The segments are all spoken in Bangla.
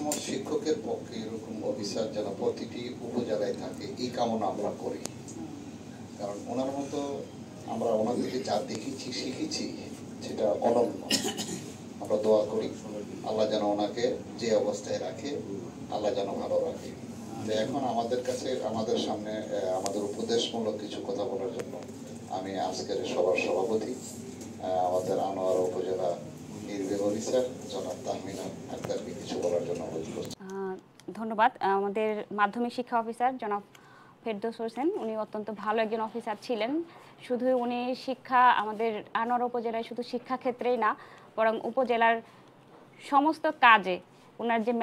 অন্যতম শিক্ষকের পক্ষে এরকম অফিসার যেন প্রতিটি উপজেলায় থাকে এই কামনা আমরা করি। কারণ ওনার মতো আমরা ওনার থেকে যা দেখেছি শিখেছি সেটা অনন্য। আমরা দোয়া করি আল্লাহ যেন ওনাকে যে অবস্থায় রাখে আল্লাহ যেন ভালো রাখে। তো এখন আমাদের কাছে আমাদের সামনে আমাদের উপদেশমূলক কিছু কথা বলার জন্য আমি আজকের সবার সভাপতি আমাদের আনোয়ারা উপজেলা নির্বাহী অফিসার জনাব তাহমিনা আক্তারকে কিছু বলার জন্য অনুরোধ করছি। ধন্যবাদ। আমাদের মাধ্যমিক শিক্ষা অফিসার জনাব ফেরদৌস হোসেন, উনি অত্যন্ত ভালো একজন অফিসার ছিলেন। শুধু উনি আমাদের আনোয়ারা উপজেলায় শুধু শিক্ষা ক্ষেত্রেই না, বরং উপজেলার সমস্ত কাজে ওনার যে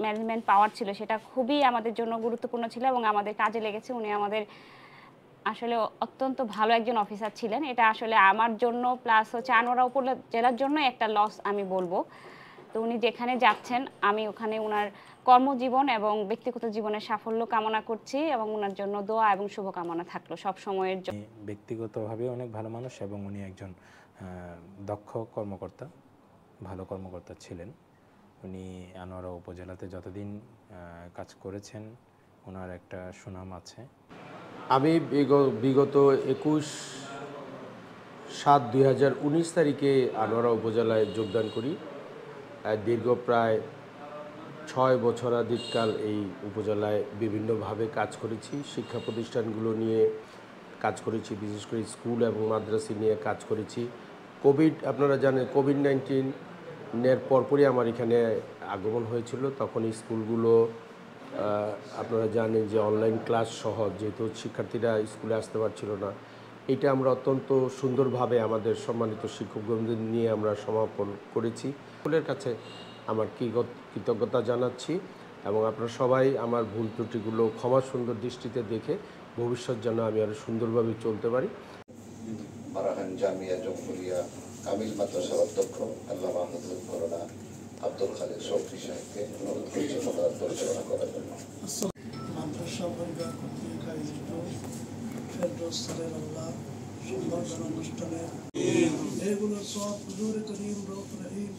ম্যানেজমেন্ট পাওয়ার ছিল সেটা খুবই আমাদের জন্য গুরুত্বপূর্ণ ছিল এবং আমাদের কাজে লেগেছে। উনি আমাদের আসলে অত্যন্ত ভালো একজন অফিসার ছিলেন। এটা আসলে আমার জন্য প্লাস হচ্ছে আনোয়ারা উপজেলার জন্য একটা লস আমি বলবো। তো উনি যেখানে যাচ্ছেন আমি ওখানে ওনার কর্মজীবন এবং ব্যক্তিগত জীবনের সাফল্য কামনা করছি এবং ওনার জন্য দোয়া এবং শুভকামনা থাকলো সব সময়ের জন্য। ব্যক্তিগতভাবে অনেক ভালো মানুষ এবং উনি একজন দক্ষ কর্মকর্তা, ভালো কর্মকর্তা ছিলেন। উনি আনোয়ারা উপজেলাতে যতদিন কাজ করেছেন ওনার একটা সুনাম আছে। আমি বিগত 21/7/2019 তারিখে আনোয়ারা উপজেলায় যোগদান করি। দীর্ঘ প্রায় 6 বছরাধিককাল এই উপজেলায় বিভিন্নভাবে কাজ করেছি। শিক্ষা প্রতিষ্ঠানগুলো নিয়ে কাজ করেছি, বিশেষ করে স্কুল এবং মাদ্রাসা নিয়ে কাজ করেছি। আপনারা জানেন কোভিড-19 পরপরই আমার এখানে আগমন হয়েছিল। তখন স্কুলগুলো আপনারা জানেন যে অনলাইন ক্লাস সহ, যেহেতু শিক্ষার্থীরা স্কুলে আসতে পারছিল না, এটা আমরা অত্যন্ত সুন্দরভাবে আমাদের সম্মানিত শিক্ষকবৃন্দ নিয়ে আমরা সমাপন করেছি। স্কুলের কাছে আমার কৃতজ্ঞতা জানাচ্ছি এবং আপনারা সবাই আমার ভুল ত্রুটিগুলো ক্ষমা সুন্দর দৃষ্টিতে দেখে ভবিষ্যৎ যেন আমি আরও সুন্দরভাবে চলতে পারি। বারাহান জামিয়া জমহুরিয়া কামিল মাদ্রাসার অধ্যক্ষ আল্লামা হযরত করোনা আব্দুল খালিক শফি সাহেবকে অনুরোধ করছি সভার পরিচালনা করার জন্য। মাদ্রাসা পরিবার কর্তৃক আয়োজিত ফেরদৌস স্যারের আল্লাহ সম্বর্ধনা অনুষ্ঠানে এগুলো সব হুজুর করিম রউফ রহিম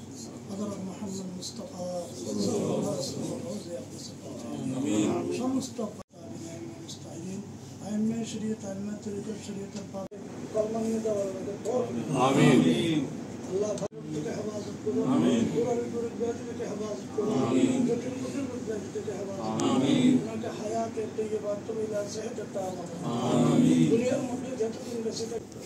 হযরত মুহাম্মদ মুস্তাফা সাল্লাল্লাহু আলাইহি ওয়াসাল্লাম সমস্ত মুস্তাহিন আইম্মে শরীয়ত আইম্মে তরিকত শরীয়তের পাবে কলমানিয়ে দেওয়ার আমিন। আল্লাহ থেকে হেফাজত করুন, আমিন। কোরআনের পরিবেশ থেকে হেফাজত করুন, আমিন। জটিল পরিবেশ থেকে হেফাজত করুন, আমিন। ওনাকে হায়াতে তৈয়বা তমিলা সেহত তাআম আমিন। দুনিয়ার মধ্যে যতদিন বেঁচে থাকবে